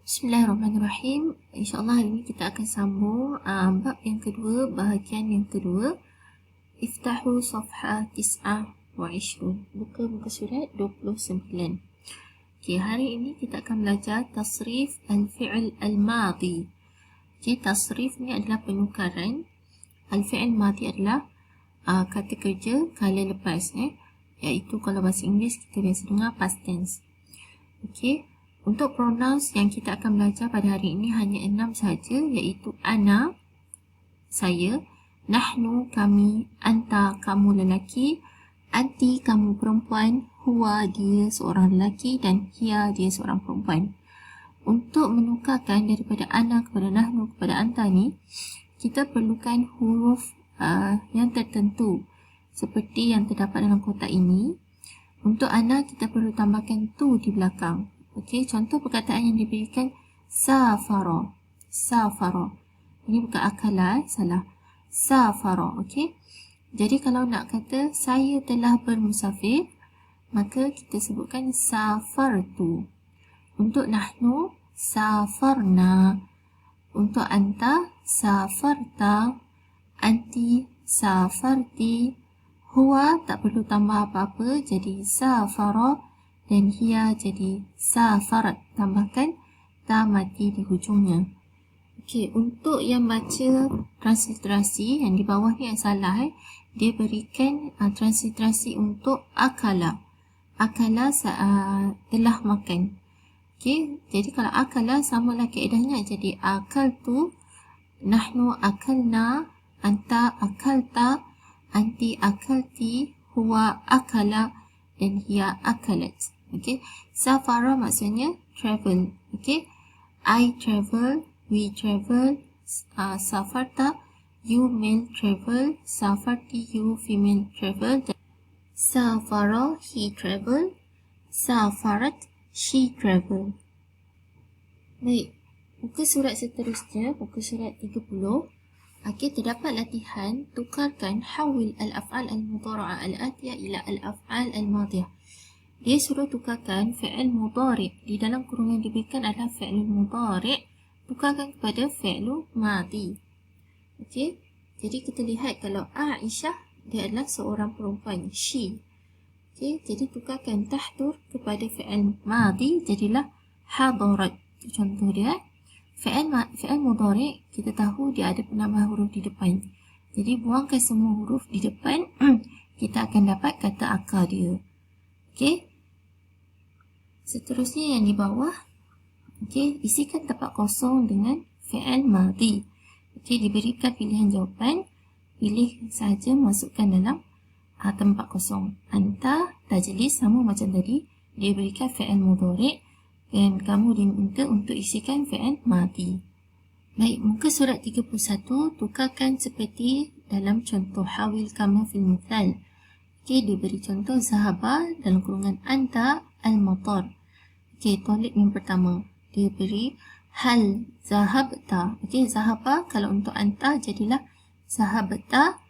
Bismillahirrahmanirrahim. InsyaAllah hari ini kita akan sambung bab yang kedua, bahagian yang kedua. Iftahu safha 29. Buka muka surat 29. Okay, hari ini kita akan belajar tasrif al-fi'l al-madi. Okay, tasrif ni adalah penukaran. Al-fi'l madi adalah kata kerja kala lepas, iaitu kalau bahasa Inggeris kita biasa dengar past tense. Okay. Untuk pronouns yang kita akan belajar pada hari ini hanya 6 sahaja, iaitu ana, saya, nahnu, kami, anta, kamu lelaki, anti, kamu perempuan, huwa, dia seorang lelaki, dan hiya, dia seorang perempuan. Untuk menukarkan daripada ana kepada nahnu kepada anta ni, kita perlukan huruf yang tertentu seperti yang terdapat dalam kotak ini. Untuk ana kita perlu tambahkan tu di belakang. Okey, contoh perkataan yang diberikan safara. Safara. Ini bukan akala, salah. Safara, okey. Jadi kalau nak kata saya telah bermusafir, maka kita sebutkan safartu. Untuk nahnu, safarna. Untuk anta, safarta. Anti, safarti. Huwa tak perlu tambah apa-apa, jadi safara. Dan hiya jadi safarat, tambahkan ta mati di hujungnya. Okey, untuk yang baca transliterasi yang di bawah ni yang salah, dia berikan transliterasi untuk akala. Akala telah makan. Okey, jadi kalau akala samalah kaedahnya, jadi akal tu, nahnu akalna, anta akalta, anti akalti, huwa akala, dan hiya akalat. Okay. Safara maksudnya travel. Okay. I travel, we travel, safarta, you male travel, safarti, you female travel. Safara, he travel, safarat, she travel. Baik, muka surat seterusnya, muka surat 30. Okay, terdapat latihan tukarkan hawil al-af'al al-mudhari'ah al-atiyah ila al-af'al al-madiyah. Dia suruh tukarkan fi'il mudhari', di dalam kurungan diberikan adalah fi'il mudhari', tukarkan kepada fi'il madi. Okey, jadi kita lihat kalau Aisyah, dia adalah seorang perempuan, she. Okey, jadi tukarkan tahdur kepada fi'il madi, jadilah hadarat. Itu contoh dia. Fi'il mudhari' kita tahu dia ada penambah huruf di depan. Jadi buangkan semua huruf di depan, kita akan dapat kata akar dia. Okey. Seterusnya yang di bawah, okey, isikan tempat kosong dengan fi'il madhi. Okey, diberikan pilihan jawapan, pilih sahaja masukkan dalam tempat kosong. Anta, tajlis sama macam tadi, dia berikan fi'il mudhari' dan kamu diminta untuk isikan fi'il madhi. Baik, muka surat 31 tukarkan seperti dalam contoh hawil kama fil mithal. Okey, dia beri contoh zahaba dalam kurungan anta al-matar. Okey, toilet yang pertama. Dia beri hal zahabta. Okey, zahaba kalau untuk anta jadilah zahabta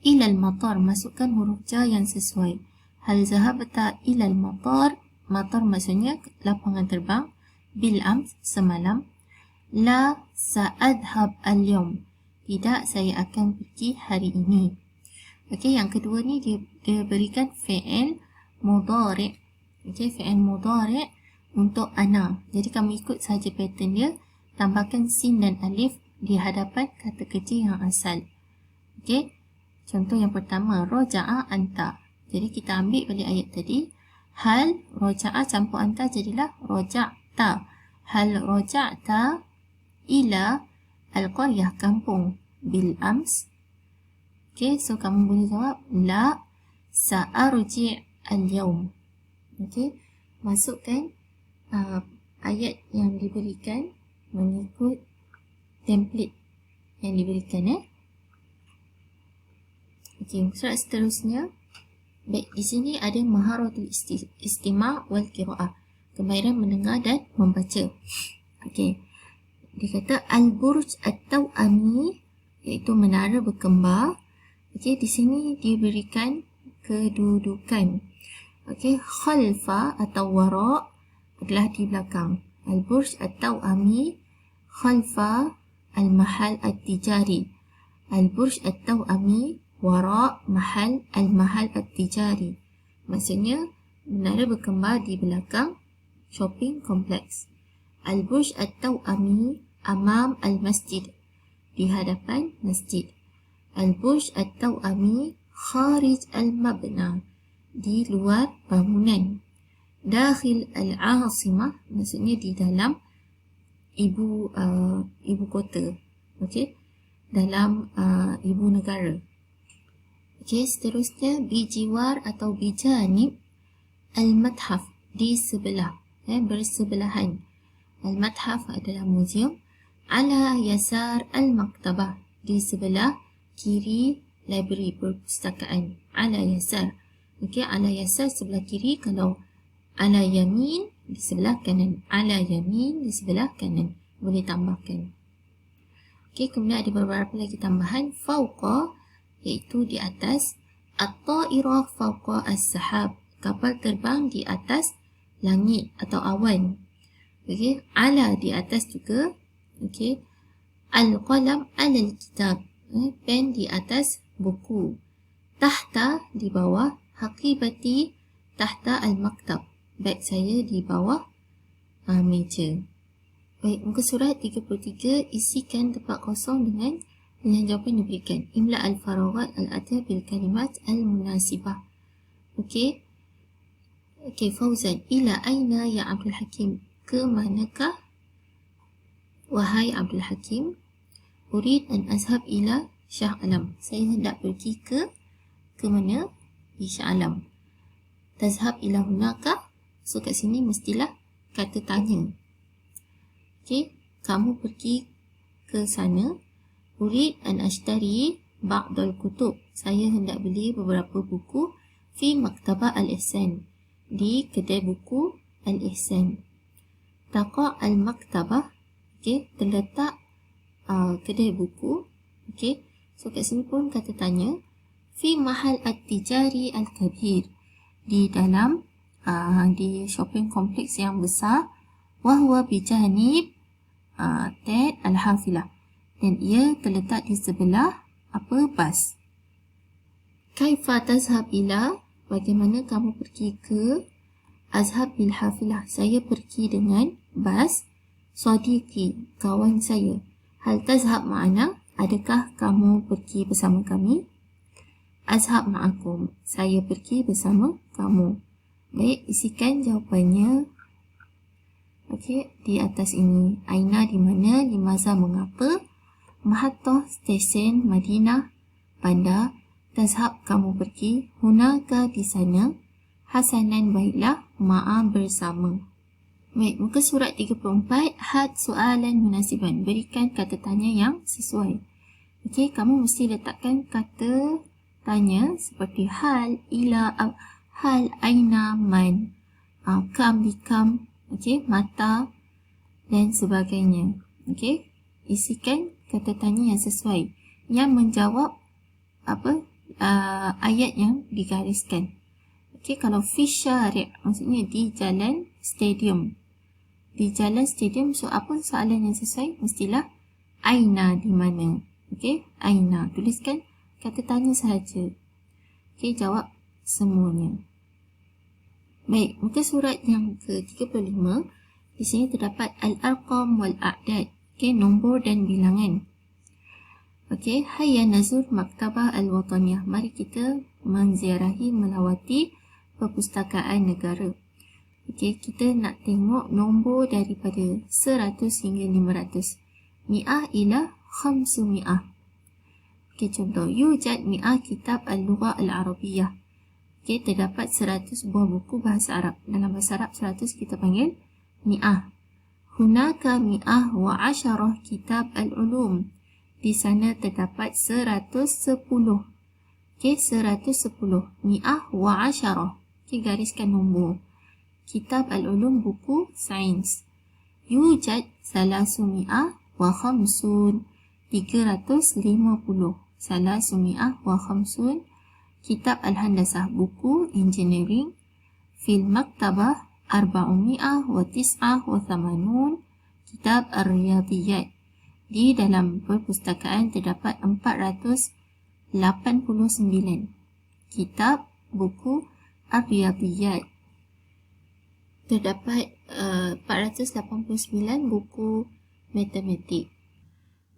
ilal matar. Masukkan huruf ja yang sesuai. Hal zahabta ilal matar. Matar maksudnya lapangan terbang. Bil ams, semalam. La sa'adhab al-yawm. Tidak, saya akan pergi hari ini. Okey, yang kedua ni dia berikan fi'il mudhari'. Okey, fi'il mudhari' untuk ana. Jadi kamu ikut saja pattern dia, tambahkan sin dan alif di hadapan kata kerja yang asal. Okey, contoh yang pertama, roja'a anta. Jadi kita ambil balik ayat tadi. Hal roja'a campur anta jadilah roja'ta. Hal roja'ta ila al-qaryah, kampung, bil ams. Okey, so kamu boleh jawab la sa'arji' al-yawm. Okey, masukkan ayat yang diberikan mengikut template yang diberikan. Okey, surat seterusnya. Baik, di sini ada maharatul istima' wal qira'ah, kemahiran mendengar dan membaca. Okey, dia kata al-burj at-taw'ami, iaitu menara berkembar. Okey, di sini dia berikan kedudukan. Okey, khalfa atau wara' adalah di belakang. Al-Burj At-Taw'ami khalfa al-mahal at-tijari. Al-Burj At-Taw'ami wara' mahal al-mahal at-tijari. Maksudnya menara berkembar di belakang shopping kompleks. Al-Burj At-Taw'ami amam al-masjid, di hadapan masjid. Al-Burj At-Taw'ami kharij al-mabna, di luar bangunan. Dakhil al-asimah, maksudnya di dalam ibu kota. Okey, dalam ibu negara. Okey, seterusnya bijiwar atau bijanib al-madhaf, di sebelah, bersebelahan. Al-madhaf adalah muzium. Ala yasar al-maktabah, di sebelah kiri library perpustakaan. Ala yasar. Okey, ala yasar sebelah kiri. Kalau ala yamin di sebelah kanan. Ala yamin di sebelah kanan. Boleh tambahkan. Okey, kemudian ada beberapa lagi tambahan. Fauqa, iaitu di atas. At-ta'irah fauqa as-sahab, kapal terbang di atas langit atau awan. Okey, ala di atas juga. Okey, al-qalam alal kitab, pen di atas buku. Tahta di bawah. Haqibati tahta al-maktab, beg saya di bawah meja. Baik, muka surat 33, isikan tempat kosong dengan jawapan diberikan. Imla al-faraghat al-atiyah bil kalimat al-munasibah. Okey. Okey, Fauzan, ila aina ya Abdul Hakim? Ke manakah wahai Abdul Hakim? Urid an azhab ila Shah Alam. Saya hendak pergi ke mana? Di Shah Alam. Tazhab ila hunaka. So kat sini mestilah kata tanya. Okey, kamu pergi ke sana. Urid an ashtari ba'dal kutub. Saya hendak beli beberapa buku fi maktabah al-ihsan, di kedai buku al-ihsan. Taqa al-maktabah, okey, terletak kedai buku. Okey, so kat sini pun kata tanya. Fi mahal at-tijari al-kabir, di dalam di shopping kompleks yang besar. Wahwa bijanib Ted al-hafilah, dan ia terletak di sebelah bas. Kaifa tazhab ila, bagaimana kamu pergi ke? Azhab bil hafilah, saya pergi dengan bas. Sadiqi, kawan saya. Hal tazhab ma'ana, adakah kamu pergi bersama kami? Azhab ma'akum, saya pergi bersama kamu. Baik, isikan jawapannya. Okey, di atas ini. Aina di mana, limaza mengapa, mahattah stesen Madinah bandar, tazhab kamu pergi, hunaka di sana, hasanan baiklah, ma'a bersama. Baik, muka surat 34, had soalan munasiban, berikan kata tanya yang sesuai. Okey, kamu mesti letakkan kata tanya seperti hal, ila, hal, aina, man, kam, bikam, okey, mata dan sebagainya. Okey, isikan kata tanya yang sesuai, yang menjawab ayat yang digariskan. Okey, kalau fi syari', maksudnya di jalan stadium. Di jalan stadium, so apa soalan yang sesuai? Mestilah aina, di mana. Okey, aina. Tuliskan kata tanya sahaja. Okey, jawab semuanya. Baik, muka surat yang ke-35. Di sini terdapat al-arqam wal-a'dad. Okey, nombor dan bilangan. Okey, hayya nazur maktabah al-wataniyah. Mari kita menziarahi, melawati perpustakaan negara. Okey, kita nak tengok nombor daripada 100 hingga 500. Mi'ah ila khamsumi'ah. Okey, contoh. Yujad mi'ah kitab al-lughah al-arabiyah. Okey, terdapat 100 buah buku bahasa Arab. Dalam bahasa Arab 100 kita panggil mi'ah. Hunaka mi'ah wa asyarah kitab al-ulum. Di sana terdapat 110. Okey, 110. Mi'ah wa asyarah. Okey, gariskan nombor. Kitab al-ulum, buku sains. Yujad salasumi'ah wa khamsun. 350. Salasumi'ah wa khamsun. Kitab al-handasah, buku engineering. Fil maktabah 489 kitab Ar-Riyadiyat. Di dalam perpustakaan terdapat 489 kitab buku Ar-Riyadiyat. Terdapat 489 buku matematik.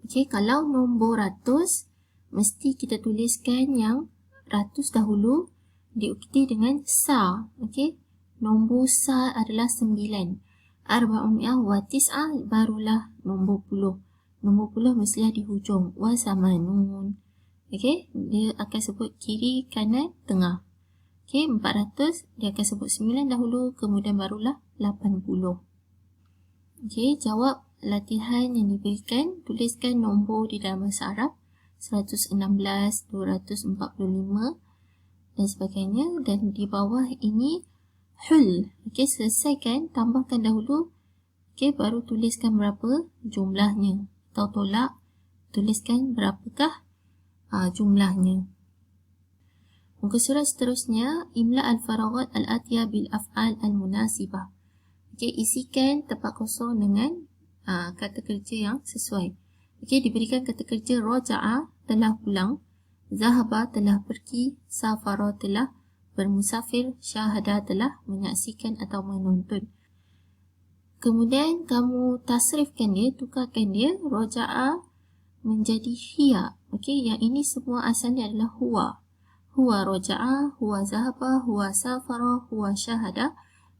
Okey, kalau nombor ratus, mesti kita tuliskan yang ratus dahulu, diikuti dengan sa. Okey, nombor sa adalah 9. 409 barulah nombor 10. Nombor 10 mestilah di hujung. Wa zamanun. Okey, dia akan sebut kiri, kanan, tengah. Okey, 400 dia akan sebut 9 dahulu, kemudian barulah 80. Okey, jawab latihan yang diberikan. Tuliskan nombor di dalam bahasa Arab 116, 245 dan sebagainya. Dan di bawah ini hul. Okey, selesaikan, tambahkan dahulu. Okey, baru tuliskan berapa jumlahnya. Atau tolak, tuliskan berapakah jumlahnya. Muka surat seterusnya, imla al-faraghat al-atiyah bil af'al al-munasibah. Okey, isikan tempat kosong dengan kata kerja yang sesuai. Okey, diberikan kata kerja raja'a, telah pulang, zahaba, telah pergi, safara, telah bermusafir, syahada, telah menyaksikan atau menonton. Kemudian kamu tasrifkan dia, tukarkan dia, raja'a menjadi hiya. Okey, yang ini semua asalnya adalah huwa. Huwa raja'a, huwa zahaba, huwa safara, huwa syahada.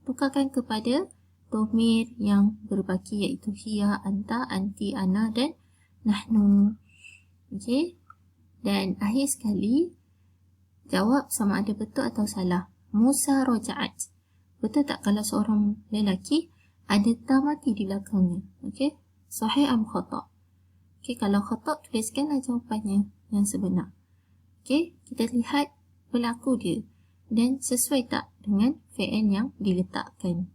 Tukarkan kepada dhamir yang berbaki, iaitu hiya, anta, anti, ana dan nahnu. Okey. Dan akhir sekali, jawab sama ada betul atau salah. Musa raja'at. Betul tak kalau seorang lelaki ada ta mati di belakangnya? Okey. Sahih am khata'? Okey, kalau khata' tuliskanlah jawapannya yang sebenar. Okey, kita lihat pelaku dia dan sesuai tak dengan fi'il yang diletakkan.